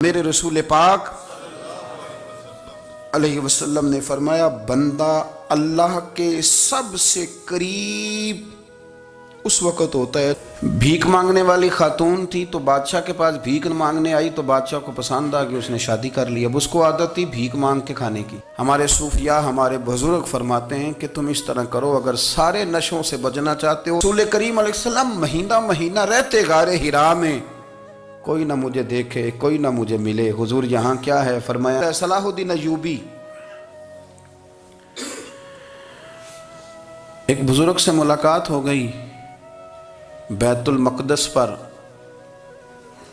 میرے رسول پاک علیہ وسلم نے فرمایا بندہ اللہ کے سب سے قریب اس وقت ہوتا ہے. بھیک مانگنے والی خاتون تھی تو بادشاہ کے پاس بھیک مانگنے آئی تو بادشاہ کو پسند آ گئی، اس نے شادی کر لی. اب اس کو عادت تھی بھیک مانگ کے کھانے کی. ہمارے صوفیاء ہمارے بزرگ فرماتے ہیں کہ تم اس طرح کرو، اگر سارے نشوں سے بچنا چاہتے ہو. رسول کریم علیہ السلام مہینہ مہینہ رہتے غار حرا میں، کوئی نہ مجھے دیکھے کوئی نہ مجھے ملے. حضور یہاں کیا ہے؟ فرمایا صلاح الدین ایوبی ایک بزرگ سے ملاقات ہو گئی، بیت المقدس پر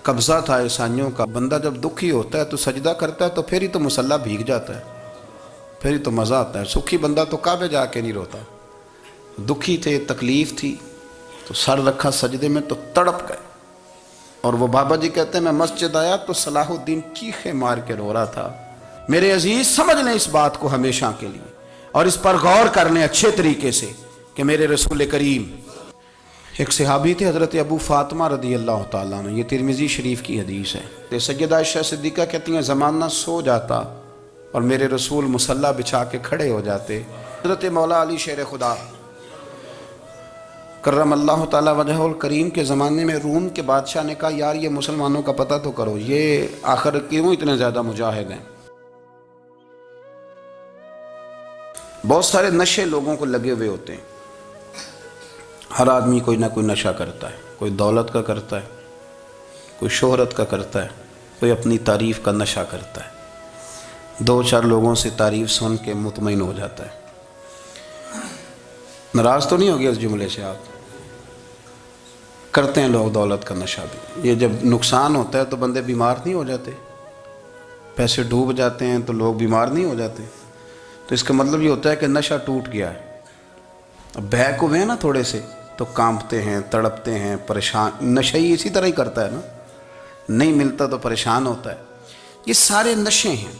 قبضہ تھا عیسائیوں کا. بندہ جب دکھی ہوتا ہے تو سجدہ کرتا ہے تو پھر ہی تو مصلی بھیگ جاتا ہے، پھر ہی تو مزہ آتا ہے. سکھی بندہ تو کعبے جا کے نہیں روتا. دکھی تھے، تکلیف تھی تو سر رکھا سجدے میں تو تڑپ گئے. اور وہ بابا جی کہتے ہیں میں مسجد آیا تو صلاح الدین چیخے مار کے رو رہا تھا. میرے عزیز سمجھ لیں اس بات کو ہمیشہ کے لیے اور اس پر غور کر لیں اچھے طریقے سے کہ میرے رسول کریم ایک صحابی تھے حضرت ابو فاطمہ رضی اللہ تعالیٰ عنہ، یہ ترمذی شریف کی حدیث ہے. سیدہ عائشہ صدیقہ کہتی ہیں زمانہ سو جاتا اور میرے رسول مصلی بچھا کے کھڑے ہو جاتے. حضرت مولا علی شیر خدا کرم اللہ تعالیٰ وجہہ الکریم کے زمانے میں روم کے بادشاہ نے کہا یار یہ مسلمانوں کا پتہ تو کرو، یہ آخر کیوں اتنے زیادہ مجاہد ہیں؟ بہت سارے نشے لوگوں کو لگے ہوئے ہوتے ہیں. ہر آدمی کوئی نہ کوئی نشہ کرتا ہے، کوئی دولت کا کرتا ہے، کوئی شہرت کا کرتا ہے، کوئی اپنی تعریف کا نشہ کرتا ہے. دو چار لوگوں سے تعریف سن کے مطمئن ہو جاتا ہے. ناراض تو نہیں ہو گیا اس جملے سے؟ آپ کرتے ہیں لوگ دولت کا نشہ بھی. یہ جب نقصان ہوتا ہے تو بندے بیمار نہیں ہو جاتے؟ پیسے ڈوب جاتے ہیں تو لوگ بیمار نہیں ہو جاتے؟ تو اس کا مطلب یہ ہوتا ہے کہ نشہ ٹوٹ گیا ہے. اب بہک ہوئے ہیں نا تھوڑے سے تو کانپتے ہیں، تڑپتے ہیں، پریشان. نشہ ہی اسی طرح ہی کرتا ہے نا، نہیں ملتا تو پریشان ہوتا ہے. یہ سارے نشے ہیں،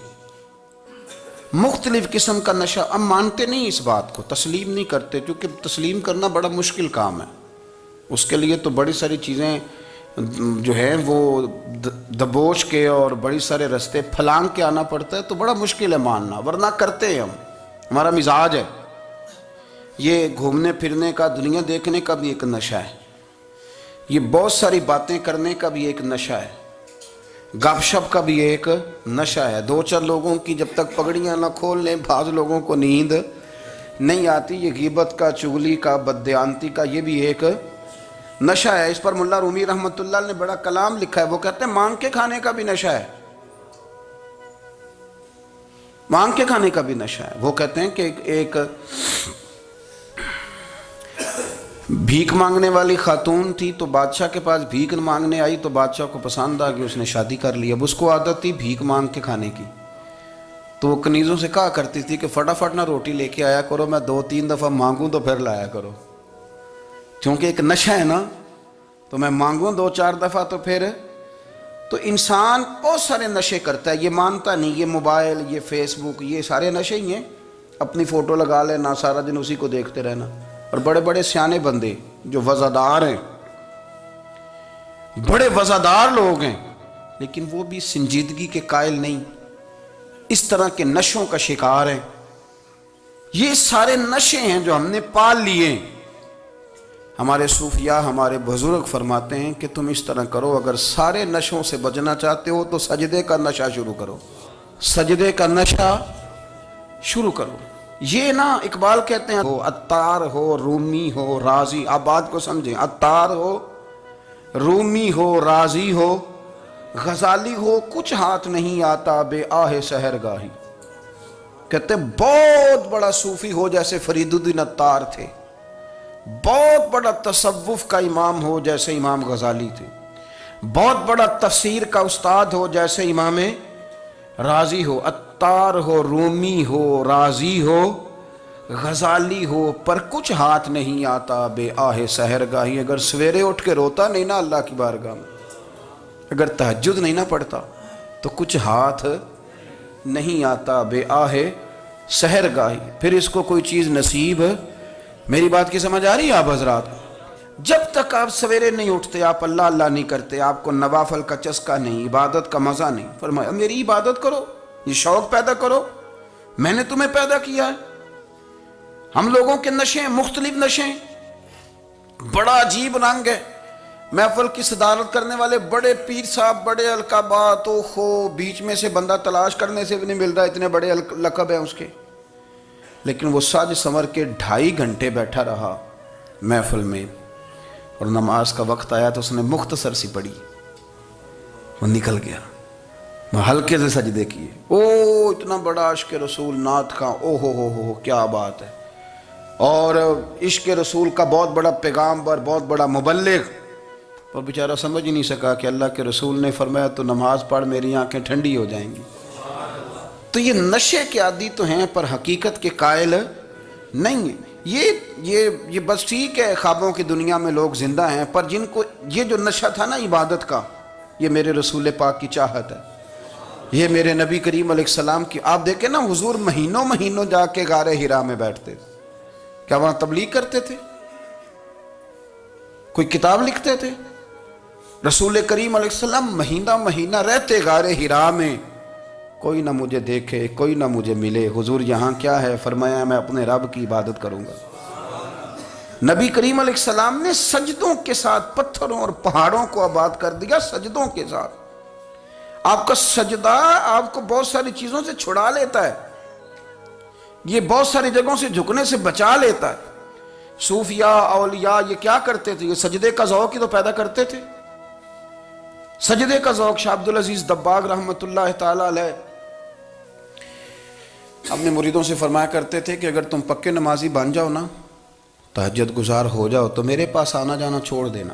مختلف قسم کا نشہ. ہم مانتے نہیں اس بات کو، تسلیم نہیں کرتے، کیونکہ تسلیم کرنا بڑا مشکل کام ہے. اس کے لیے تو بڑی ساری چیزیں جو ہیں وہ دبوچ کے اور بڑی سارے رستے پھلانگ کے آنا پڑتا ہے، تو بڑا مشکل ہے ماننا، ورنہ کرتے ہیں ہم. ہمارا مزاج ہے. یہ گھومنے پھرنے کا، دنیا دیکھنے کا بھی ایک نشہ ہے. یہ بہت ساری باتیں کرنے کا بھی ایک نشہ ہے. گپ شپ کا بھی ایک نشہ ہے. دو چار لوگوں کی جب تک پگڑیاں نہ کھول لیں بعض لوگوں کو نیند نہیں آتی. یہ غیبت کا، چغلی کا، بددیانتی کا یہ بھی ایک نشہ ہے. اس پر ملا رومی رحمۃ اللہ نے بڑا کلام لکھا ہے. وہ کہتے ہیں مانگ کے کھانے کا بھی نشہ ہے، مانگ کے کھانے کا بھی نشہ ہے. وہ کہتے ہیں کہ ایک بھیک مانگنے والی خاتون تھی تو بادشاہ کے پاس بھیک مانگنے آئی تو بادشاہ کو پسند آ گئی، اس نے شادی کر لی. اب اس کو عادت تھی بھیک مانگ کے کھانے کی. تو وہ کنیزوں سے کہا کرتی تھی کہ فٹافٹ نہ روٹی لے کے آیا کرو، میں 2-3 دفعہ مانگوں تو پھر لایا کرو. کیونکہ ایک نشہ ہے نا، تو میں مانگوں 2-4 دفعہ تو پھر. تو انسان بہت سارے نشے کرتا ہے، یہ مانتا نہیں. یہ موبائل، یہ فیس بک، یہ سارے نشے ہی ہیں. اپنی فوٹو لگا لینا، سارا دن اسی کو دیکھتے رہنا. اور بڑے بڑے سیانے بندے جو وزادار ہیں، بڑے وزادار لوگ ہیں، لیکن وہ بھی سنجیدگی کے قائل نہیں، اس طرح کے نشوں کا شکار ہیں. یہ سارے نشے ہیں جو ہم نے پال لیے. ہمارے صوفیاء ہمارے بزرگ فرماتے ہیں کہ تم اس طرح کرو، اگر سارے نشوں سے بچنا چاہتے ہو تو سجدے کا نشہ شروع کرو. سجدے کا نشہ شروع کرو. یہ نا اقبال کہتے ہیں عطار ہو، رومی ہو، رازی. آپ بات کو سمجھیں. عطار ہو، رومی ہو، رازی ہو، غزالی ہو، کچھ ہاتھ نہیں آتا بے آہ سحر گاہی. کہتے ہیں بہت بڑا صوفی ہو جیسے فرید الدین عطار تھے، بہت بڑا تصوف کا امام ہو جیسے امام غزالی تھے، بہت بڑا تفسیر کا استاد ہو جیسے امام رازی ہو. عطار ہو، رومی ہو، رازی ہو، غزالی ہو، پر کچھ ہاتھ نہیں آتا بے آہ سحر گاہی. اگر سویرے اٹھ کے روتا نہیں نا اللہ کی بارگاہ میں، اگر تہجد نہیں نہ پڑھتا تو کچھ ہاتھ نہیں آتا بے آہ سحر گاہی. پھر اس کو کوئی چیز نصیب. میری بات کی سمجھ آ رہی ہے آپ حضرات؟ جب تک آپ سویرے نہیں اٹھتے، آپ اللہ اللہ نہیں کرتے، آپ کو نوافل کا چسکا نہیں، عبادت کا مزہ نہیں، فرمایا میری عبادت کرو، یہ شوق پیدا کرو، میں نے تمہیں پیدا کیا ہے۔ ہم لوگوں کے نشے مختلف نشے، بڑا عجیب رنگ ہے۔ محفل کی صدارت کرنے والے بڑے پیر صاحب، بڑے القابات، بیچ میں سے بندہ تلاش کرنے سے بھی نہیں مل رہا، اتنے بڑے لقب ہیں اس کے، لیکن وہ ساج سنور کے 2.5 گھنٹے بیٹھا رہا محفل میں، اور نماز کا وقت آیا تو اس نے مختصر سی پڑھی، وہ نکل گیا، وہ ہلکے سے سجدے کیے۔ اتنا بڑا عشق رسول نعت کا، ہو کیا بات ہے، اور عشق رسول کا بہت بڑا پیغامبر، بہت بڑا مبلغ، اور بیچارہ سمجھ ہی نہیں سکا کہ اللہ کے رسول نے فرمایا تو نماز پڑھ میری آنکھیں ٹھنڈی ہو جائیں گی۔ تو یہ نشے کے عادی تو ہیں پر حقیقت کے قائل نہیں ہیں۔ یہ بس ٹھیک ہے، خوابوں کی دنیا میں لوگ زندہ ہیں، پر جن کو یہ جو نشہ تھا نا عبادت کا، یہ میرے رسول پاک کی چاہت ہے، یہ میرے نبی کریم علیہ السلام کی۔ آپ دیکھیں نا، حضور مہینوں جا کے غار حرا میں بیٹھتے تھے، کیا وہاں تبلیغ کرتے تھے؟ کوئی کتاب لکھتے تھے؟ رسول کریم علیہ السلام مہینہ رہتے غار حرا میں، کوئی نہ مجھے دیکھے، کوئی نہ مجھے ملے، حضور یہاں کیا ہے؟ فرمایا میں اپنے رب کی عبادت کروں گا۔ نبی کریم علیہ السلام نے سجدوں کے ساتھ پتھروں اور پہاڑوں کو آباد کر دیا، سجدوں کے ساتھ۔ آپ کا سجدہ آپ کو بہت ساری چیزوں سے چھڑا لیتا ہے، یہ بہت ساری جگہوں سے جھکنے سے بچا لیتا ہے۔ صوفیاء، اولیاء یہ کیا کرتے تھے؟ یہ سجدے کا ذوق ہی تو پیدا کرتے تھے، سجدے کا ذوق۔ شاہ عبدالعزیز دباغ رحمۃ اللہ تعالی علیہ اپنے مریدوں سے فرمایا کرتے تھے کہ اگر تم پکے نمازی بن جاؤ نا، تہجد گزار ہو جاؤ، تو میرے پاس آنا جانا چھوڑ دینا۔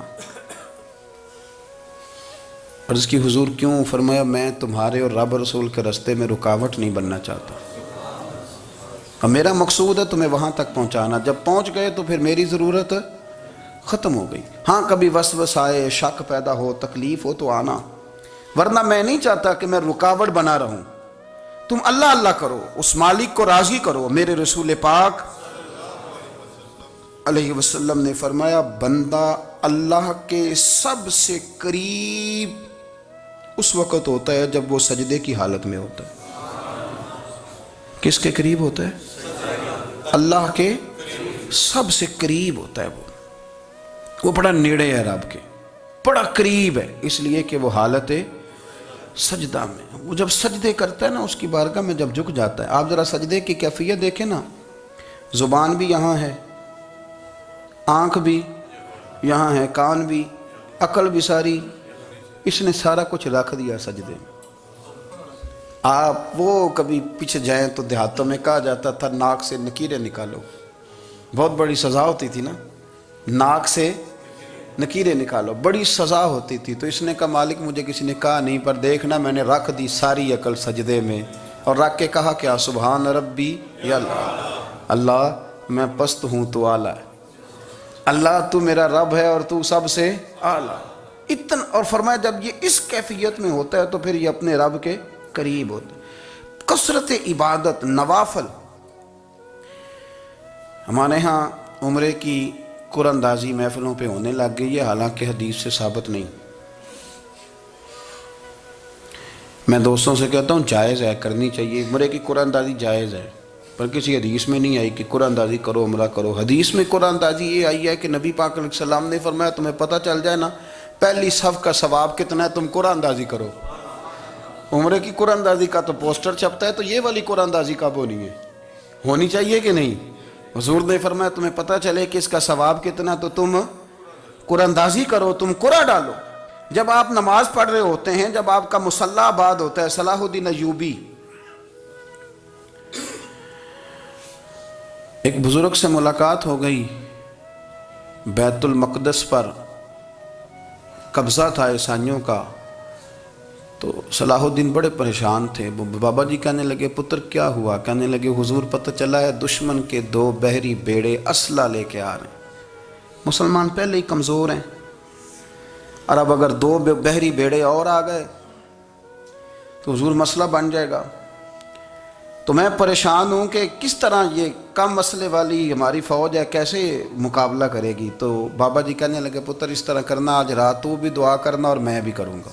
عرض کی حضور کیوں؟ فرمایا میں تمہارے اور رب رسول کے راستے میں رکاوٹ نہیں بننا چاہتا، اور میرا مقصود ہے تمہیں وہاں تک پہنچانا، جب پہنچ گئے تو پھر میری ضرورت ختم ہو گئی۔ ہاں کبھی وسوسہ آئے، شک پیدا ہو، تکلیف ہو تو آنا، ورنہ میں نہیں چاہتا کہ میں رکاوٹ بنا رہوں۔ تم اللہ اللہ کرو، اس مالک کو راضی کرو۔ میرے رسول پاک علیہ وسلم نے فرمایا بندہ اللہ کے سب سے قریب اس وقت ہوتا ہے جب وہ سجدے کی حالت میں ہوتا ہے۔ کس کے قریب ہوتا ہے؟ اللہ کے سب سے قریب ہوتا ہے، وہ بڑا نیڑے ہے رب کے، بڑا قریب ہے، اس لیے کہ وہ حالت سجدہ میں، وہ جب سجدے کرتا ہے نا اس کی بارگاہ میں جب جھک جاتا ہے۔ آپ ذرا سجدے کی کیفیت دیکھیں نا، زبان بھی یہاں ہے، آنکھ بھی یہاں ہے، کان بھی، عقل بھی ساری، اس نے سارا کچھ رکھ دیا سجدے میں۔ آپ وہ کبھی پیچھے جائیں تو دیہاتوں میں کہا جاتا تھا ناک سے نکیریں نکالو، بہت بڑی سزا ہوتی تھی نا، ناک سے نکیریں نکالو، بڑی سزا ہوتی تھی۔ تو اس نے کہا مالک مجھے کسی نے کہا نہیں، پر دیکھنا میں نے رکھ دی ساری عقل سجدے میں، اور رکھ کے کہا کیا؟ سبحان ربی یا اللہ، اللہ میں پست ہوں تو اعلیٰ ہے، اللہ تو میرا رب ہے اور تو سب سے اعلیٰ اتنا۔ اور فرمایا جب یہ اس کیفیت میں ہوتا ہے تو پھر یہ اپنے رب کے قریب ہوتا ہے۔ کثرت عبادت، نوافل۔ ہمارے ہاں عمرے کی قرآن اندازی محفلوں پہ ہونے لگ گئی ہے، حالانکہ حدیث سے ثابت نہیں۔ میں دوستوں سے کہتا ہوں جائز ہے، کرنی چاہیے، عمرے کی قرآن اندازی جائز ہے، پر کسی حدیث میں نہیں آئی کہ قرآن اندازی کرو عمرہ کرو۔ حدیث میں قرآن اندازی یہ آئی ہے کہ نبی پاک علیہ السلام نے فرمایا تمہیں پتہ چل جائے نا پہلی صف کا ثواب کتنا ہے، تم قرآن اندازی کرو۔ عمرے کی قرآن اندازی کا تو پوسٹر چھپتا ہے، تو یہ والی قرآن اندازی کب ہونی ہے؟ ہونی چاہیے کہ نہیں؟ حضور نے فرمایا تمہیں پتہ چلے کہ اس کا ثواب کتنا، تو تم قرآن اندازی کرو، تم قرآن ڈالو۔ جب آپ نماز پڑھ رہے ہوتے ہیں، جب آپ کا مصلی آباد ہوتا ہے، صلاح الدین ایوبی ایک بزرگ سے ملاقات ہو گئی، بیت المقدس پر قبضہ تھا عیسائیوں کا، تو صلاح الدین بڑے پریشان تھے۔ بابا جی کہنے لگے پتر کیا ہوا؟ کہنے لگے حضور پتہ چلا ہے دشمن کے 2 بحری بیڑے اسلحہ لے کے آ رہے ہیں، مسلمان پہلے ہی کمزور ہیں، اور اب اگر 2 بحری بیڑے اور آ گئے تو حضور مسئلہ بن جائے گا۔ تو میں پریشان ہوں کہ کس طرح یہ کم مسئلے والی ہماری فوج ہے کیسے مقابلہ کرے گی. تو بابا جی کہنے لگے پتر اس طرح کرنا، آج رات تو بھی دعا کرنا اور میں بھی کروں گا.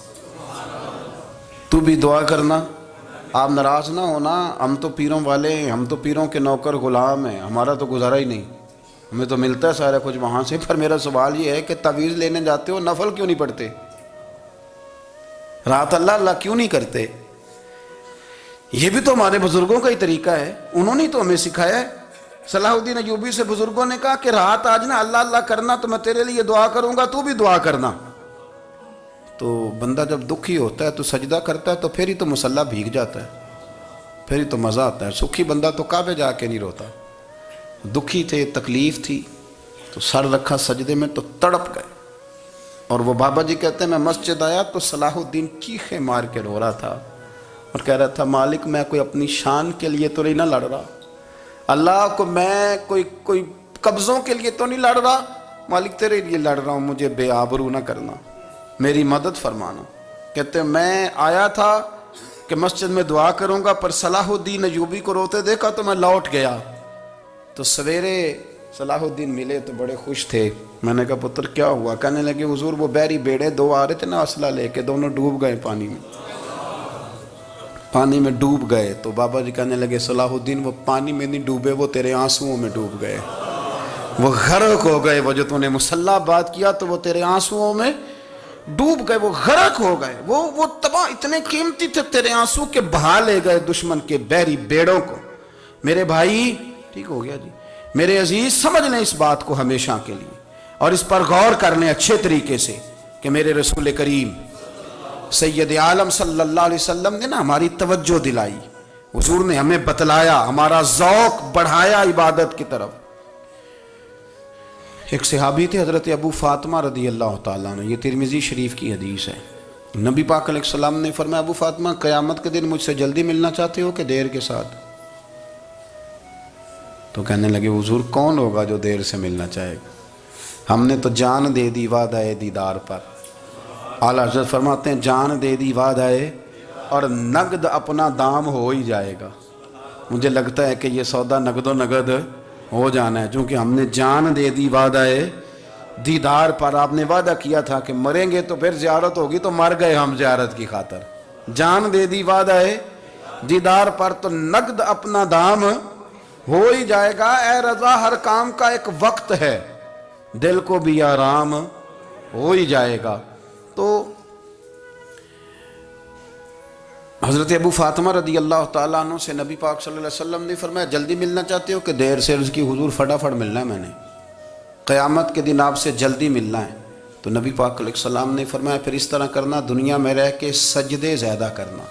تو بھی دعا کرنا، آپ ناراض نہ ہونا، ہم تو پیروں والے ہیں، ہم تو پیروں کے نوکر غلام ہیں، ہمارا تو گزارا ہی نہیں، ہمیں تو ملتا ہے سارا کچھ وہاں سے. پر میرا سوال یہ ہے کہ تعویذ لینے جاتے ہو نفل کیوں نہیں پڑھتے؟ رات اللہ اللہ کیوں نہیں کرتے؟ یہ بھی تو ہمارے بزرگوں کا ہی طریقہ ہے، انہوں نے تو ہمیں سکھایا ہے. صلاح الدین ایوبی سے بزرگوں نے کہا کہ رات آج نا اللہ اللہ کرنا تو میں تیرے لیے دعا کروں گا، تو بھی دعا کرنا. تو بندہ جب دکھی ہوتا ہے تو سجدہ کرتا ہے تو پھر ہی تو مصلی بھیگ جاتا ہے، پھر ہی تو مزہ آتا ہے. سکھی بندہ تو کعبے جا کے نہیں روتا. دکھی تھے، تکلیف تھی، تو سر رکھا سجدے میں تو تڑپ گئے. اور وہ بابا جی کہتے ہیں میں مسجد آیا تو صلاح الدین چیخیں مار کے رو رہا تھا اور کہہ رہا تھا مالک میں کوئی اپنی شان کے لیے تو نہیں نہ لڑ رہا، اللہ کو میں کوئی قبضوں کے لیے تو نہیں لڑ رہا، مالک تیرے لیے لڑ رہا ہوں، مجھے بے آبرو نہ کرنا، میری مدد فرمانا. کہتے ہیں میں آیا تھا کہ مسجد میں دعا کروں گا، پر صلاح الدین ایوبی کو روتے دیکھا تو میں لوٹ گیا. تو سویرے صلاح الدین ملے تو بڑے خوش تھے. میں نے کہا پتر کیا ہوا؟ کہنے لگے حضور وہ بحری بیڑے دو آ رہے تھے نا اسلحہ لے کے، دونوں ڈوب گئے پانی میں ڈوب گئے. تو بابا جی کہنے لگے صلاح الدین وہ پانی میں نہیں ڈوبے، وہ تیرے آنسوؤں میں ڈوب گئے، وہ غرق ہو گئے. وہ جو تو نے مصلی بات کیا تو وہ تیرے آنسوؤں میں ڈوب گئے، وہ غرق ہو گئے، وہ تباہ اتنے قیمتی تھے تیرے آنسو کے بہا لے گئے دشمن کے بحری بیڑوں کو. میرے بھائی ٹھیک ہو گیا جی، میرے عزیز سمجھ لیں اس بات کو ہمیشہ کے لیے اور اس پر غور کر لیں اچھے طریقے سے کہ میرے رسول کریم سید عالم صلی اللہ علیہ وسلم نے نا ہماری توجہ دلائی، حضور نے ہمیں بتلایا، ہمارا ذوق بڑھایا عبادت کی طرف. ایک صحابی تھے حضرت ابو فاطمہ رضی اللہ تعالیٰ عنہ، یہ ترمذی شریف کی حدیث ہے. نبی پاک علیہ السلام نے فرمایا ابو فاطمہ قیامت کے دن مجھ سے جلدی ملنا چاہتے ہو کہ دیر کے ساتھ؟ تو کہنے لگے حضور کون ہوگا جو دیر سے ملنا چاہے گا، ہم نے تو جان دے دی وعدہ دیدار پر. اعلیٰ حضرت فرماتے ہیں جان دے دی وعدہ اور نقد اپنا دام ہو ہی جائے گا. مجھے لگتا ہے کہ یہ سودا نقد و نقد ہو جانا ہے، چونکہ ہم نے جان دے دی وعدہ دیدار پر. آپ نے وعدہ کیا تھا کہ مریں گے تو پھر زیارت ہوگی، تو مر گئے ہم زیارت کی خاطر. جان دے دی وعدہ دیدار پر تو نقد اپنا دام ہو ہی جائے گا. اے رضا ہر کام کا ایک وقت ہے، دل کو بھی آرام ہو ہی جائے گا. تو حضرت ابو فاطمہ رضی اللہ تعالیٰ عنہ سے نبی پاک صلی اللہ علیہ وسلم نے فرمایا جلدی ملنا چاہتے ہو کہ دیر سے؟ عرض کی حضور فٹافٹ ملنا ہے، میں نے قیامت کے دن آپ سے جلدی ملنا ہے. تو نبی پاک علیہ السلام نے فرمایا پھر اس طرح کرنا، دنیا میں رہ کے سجدے زیادہ کرنا،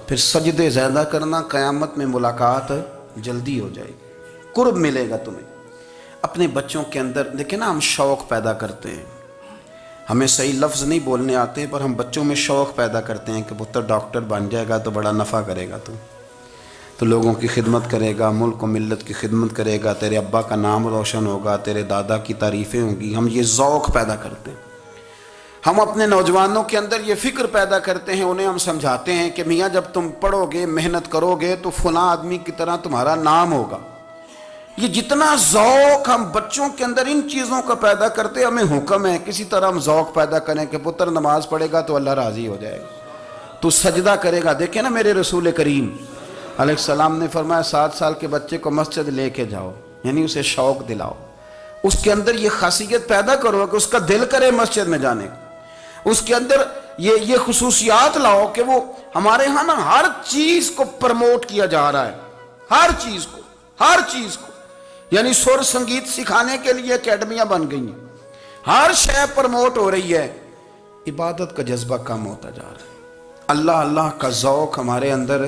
پھر سجدے زیادہ کرنا، قیامت میں ملاقات جلدی ہو جائے گی، قرب ملے گا تمہیں. اپنے بچوں کے اندر دیکھیں نا ہم شوق پیدا کرتے ہیں، ہمیں صحیح لفظ نہیں بولنے آتے پر ہم بچوں میں شوق پیدا کرتے ہیں کہ پتر ڈاکٹر بن جائے گا تو بڑا نفع کرے گا، تو لوگوں کی خدمت کرے گا، ملک و ملت کی خدمت کرے گا، تیرے ابا کا نام روشن ہوگا، تیرے دادا کی تعریفیں ہوں گی. ہم یہ ذوق پیدا کرتے ہیں. ہم اپنے نوجوانوں کے اندر یہ فکر پیدا کرتے ہیں، انہیں ہم سمجھاتے ہیں کہ میاں جب تم پڑھو گے محنت کرو گے تو فلاں آدمی کی طرح تمہارا نام ہوگا. یہ جتنا ذوق ہم بچوں کے اندر ان چیزوں کا پیدا کرتے، ہمیں حکم ہے کسی طرح ہم ذوق پیدا کریں کہ پتر نماز پڑھے گا تو اللہ راضی ہو جائے گا، تو سجدہ کرے گا. دیکھیں نا میرے رسول کریم علیہ السلام نے فرمایا 7 سال کے بچے کو مسجد لے کے جاؤ، یعنی اسے شوق دلاؤ، اس کے اندر یہ خاصیت پیدا کرو کہ اس کا دل کرے مسجد میں جانے کا، اس کے اندر یہ خصوصیات لاؤ کہ وہ ہمارے ہاں نا ہر چیز کو پرموٹ کیا جا رہا ہے، ہر چیز کو یعنی سر سنگیت سکھانے کے لیے اکیڈمیاں بن گئی ہیں، ہر شے پرموٹ ہو رہی ہے. عبادت کا جذبہ کم ہوتا جا رہا ہے، اللہ اللہ کا ذوق ہمارے اندر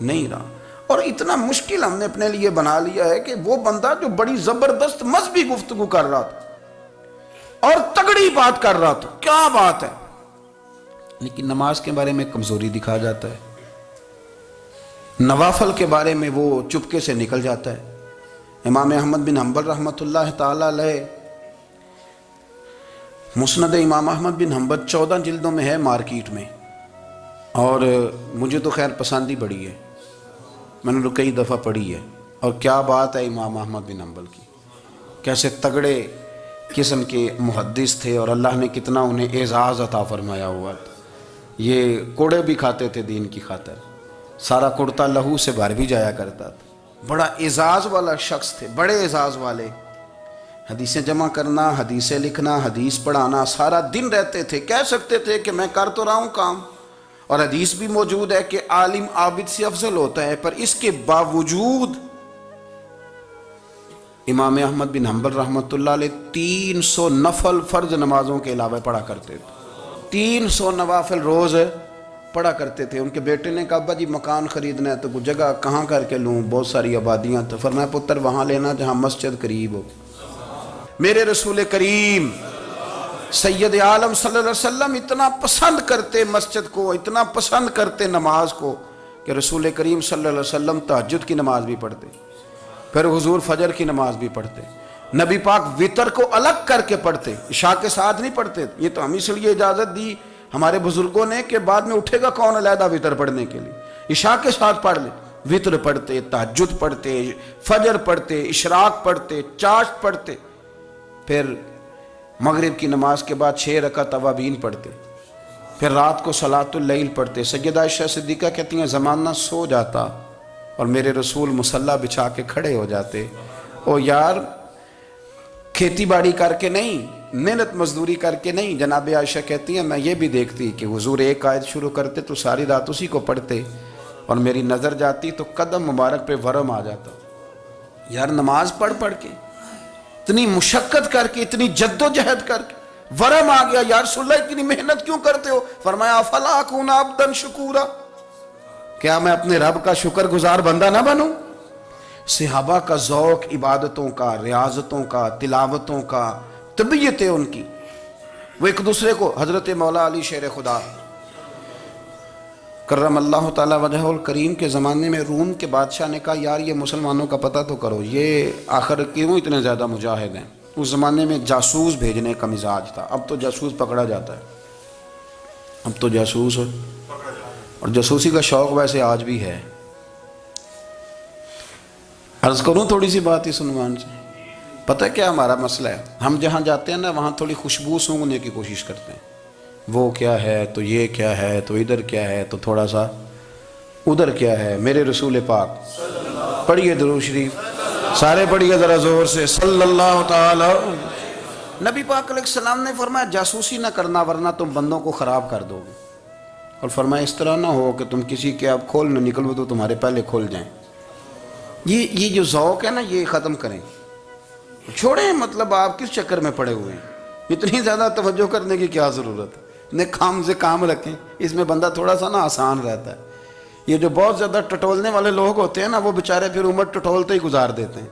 نہیں رہا. اور اتنا مشکل ہم نے اپنے لیے بنا لیا ہے کہ وہ بندہ جو بڑی زبردست مذہبی گفتگو کر رہا تھا اور تگڑی بات کر رہا تھا، کیا بات ہے، لیکن نماز کے بارے میں کمزوری دکھا جاتا ہے، نوافل کے بارے میں وہ چپکے سے نکل جاتا ہے. امام احمد بن حنبل رحمۃ اللہ تعالی علیہ، مسند امام احمد بن حنبل 14 جلدوں میں ہے مارکیٹ میں، اور مجھے تو خیر پسند ہی بڑی ہے. میں نے کئی دفعہ پڑھی ہے، اور کیا بات ہے امام احمد بن حنبل کی، کیسے تگڑے قسم کے محدث تھے اور اللہ نے کتنا انہیں اعزاز عطا فرمایا ہوا تھا۔ یہ کوڑے بھی کھاتے تھے دین کی خاطر، سارا کرتا لہو سے بھر بھی جایا کرتا تھا، بڑا اعزاز والا شخص تھے، بڑے اعزاز والے۔ حدیثیں جمع کرنا، حدیثیں لکھنا، حدیث پڑھانا، سارا دن رہتے تھے۔ کہہ سکتے تھے کہ میں کر تو رہا ہوں کام، اور حدیث بھی موجود ہے کہ عالم عابد سے افضل ہوتا ہے، پر اس کے باوجود امام احمد بن حنبل رحمۃ اللہ علیہ 300 نفل فرض نمازوں کے علاوہ پڑھا کرتے تھے، 300 نوافل روز پڑھا کرتے تھے۔ ان کے بیٹے نے کہا ابا جی مکان خریدنا ہے تو کوئی جگہ کہاں کر کے لوں، بہت ساری آبادیاں، تو فرمایا پتر وہاں لینا جہاں مسجد قریب ہو۔ میرے رسول کریم سید عالم صلی اللہ علیہ وسلم اتنا پسند کرتے مسجد کو، اتنا پسند کرتے نماز کو، کہ رسول کریم صلی اللہ علیہ وسلم تہجد کی نماز بھی پڑھتے، پھر حضور فجر کی نماز بھی پڑھتے، نبی پاک وتر کو الگ کر کے پڑھتے، عشاء کے ساتھ نہیں پڑھتے۔ یہ تو ہم اس لیے اجازت دی ہمارے بزرگوں نے کہ بعد میں اٹھے گا کون علیحدہ وتر پڑھنے کے لیے، عشاء کے ساتھ پڑھ لے۔ وتر پڑھتے، تہجد پڑھتے، فجر پڑھتے، اشراق پڑھتے، چاشت پڑھتے، پھر مغرب کی نماز کے بعد 6 رکعت اوابین پڑھتے، پھر رات کو صلاۃ اللیل پڑھتے۔ سیدہ عائشہ صدیقہ کہتی ہیں زمانہ سو جاتا اور میرے رسول مصلی بچھا کے کھڑے ہو جاتے۔ او یار کھیتی باڑی کر کے نہیں، محنت مزدوری کر کے نہیں، جناب عائشہ کہتی ہیں میں یہ بھی دیکھتی کہ حضور ایک آیت شروع کرتے تو ساری رات اسی کو پڑھتے، اور میری نظر جاتی تو قدم مبارک پہ ورم آ جاتا۔ یار نماز پڑھ پڑھ کے، اتنی مشقت کر کے، اتنی جد و جہد کر کے ورم آ گیا، یا رسول اللہ اتنی محنت کیوں کرتے ہو؟ فرمایا افلا اکون عبدا شکورا، کیا میں اپنے رب کا شکر گزار بندہ نہ بنوں؟ صحابہ کا ذوق عبادتوں کا، ریاضتوں کا، تلاوتوں کا، طبیعت ہے ان کی، وہ ایک دوسرے کو، حضرت مولا علی شیر خدا کرم اللہ تعالی وجہ الکریم کے زمانے میں روم کے بادشاہ نے کہا یار یہ مسلمانوں کا پتہ تو کرو، یہ آخر کیوں اتنے زیادہ مجاہد ہیں؟ اس زمانے میں جاسوس بھیجنے کا مزاج تھا، اب تو جاسوس پکڑا جاتا ہے، اب تو جاسوس اور جاسوسی کا شوق ویسے آج بھی ہے۔ عرض کروں تھوڑی سی بات اس عنوان سے، پتہ کیا ہمارا مسئلہ ہے؟ ہم جہاں جاتے ہیں نا وہاں تھوڑی خوشبو سونگنے کی کوشش کرتے ہیں، وہ کیا ہے تو یہ کیا ہے تو ادھر کیا ہے تو تھوڑا سا ادھر کیا ہے۔ میرے رسول پاک پڑھیے درود شریف، سارے پڑھیے ذرا زور سے، صلی اللہ تعالی۔ نبی پاک علیہ السلام نے فرمایا جاسوسی نہ کرنا ورنہ تم بندوں کو خراب کر دو گے، اور فرمایا اس طرح نہ ہو کہ تم کسی کے اب کھول نہ نکلو تو تمہارے پہلے کھول جائیں۔ یہ جو ذوق ہے نا یہ ختم کریں، چھوڑیں، مطلب آپ کس چکر میں پڑے ہوئے ہیں، اتنی زیادہ توجہ کرنے کی کیا ضرورت ہے؟ اپنے کام سے کام رکھیں، اس میں بندہ تھوڑا سا نا آسان رہتا ہے۔ یہ جو بہت زیادہ ٹٹولنے والے لوگ ہوتے ہیں نا وہ بیچارے پھر عمر ٹٹولتے ہی گزار دیتے ہیں،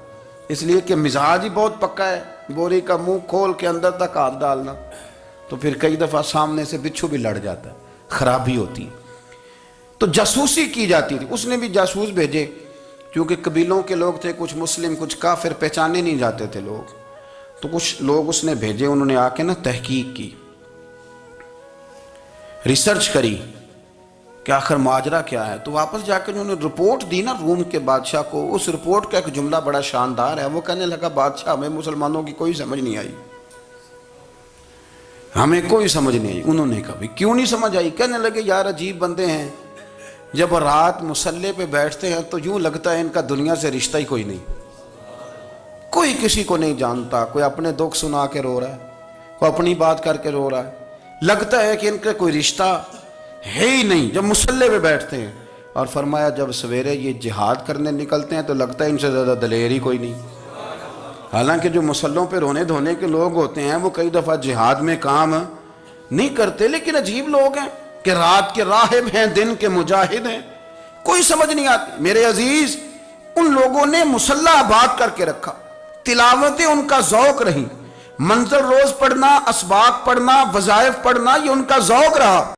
اس لیے کہ مزاج ہی بہت پکا ہے، بوری کا منہ کھول کے اندر تک ہاتھ ڈالنا، تو پھر کئی دفعہ سامنے سے بچھو بھی لڑ جاتا ہے، خرابی ہوتی ہے۔ تو جاسوسی کی جاتی تھی، اس نے بھی جاسوس بھیجے، کیونکہ قبیلوں کے لوگ تھے، کچھ مسلم کچھ کافر، پہچانے نہیں جاتے تھے لوگ، تو کچھ لوگ اس نے بھیجے، انہوں نے آ کے نا تحقیق کی، ریسرچ کری کہ آخر ماجرا کیا ہے، تو واپس جا کے انہوں نے رپورٹ دی نا روم کے بادشاہ کو۔ اس رپورٹ کا ایک جملہ بڑا شاندار ہے، وہ کہنے لگا بادشاہ ہمیں مسلمانوں کی کوئی سمجھ نہیں آئی، ہمیں کوئی سمجھ نہیں آئی۔ انہوں نے کہا بھی کیوں نہیں سمجھ آئی؟ کہنے لگے یار عجیب بندے ہیں، جب رات مصلی پہ بیٹھتے ہیں تو یوں لگتا ہے ان کا دنیا سے رشتہ ہی کوئی نہیں، کوئی کسی کو نہیں جانتا، کوئی اپنے دکھ سنا کے رو رہا ہے، کوئی اپنی بات کر کے رو رہا ہے، لگتا ہے کہ ان کا کوئی رشتہ ہے ہی نہیں جب مصلی پہ بیٹھتے ہیں۔ اور فرمایا جب سویرے یہ جہاد کرنے نکلتے ہیں تو لگتا ہے ان سے زیادہ دلیر ہی کوئی نہیں۔ حالانکہ جو مصلوں پہ رونے دھونے کے لوگ ہوتے ہیں وہ کئی دفعہ جہاد میں کام نہیں کرتے، لیکن عجیب لوگ ہیں کہ رات کے راہب ہیں، دن کے مجاہد ہیں، کوئی سمجھ نہیں آتی۔ میرے عزیز ان لوگوں نے مصلی آباد کر کے رکھا، تلاوتیں ان کا ذوق رہی، منظر روز پڑھنا، اسباق پڑھنا، وظائف پڑھنا، یہ ان کا ذوق رہا۔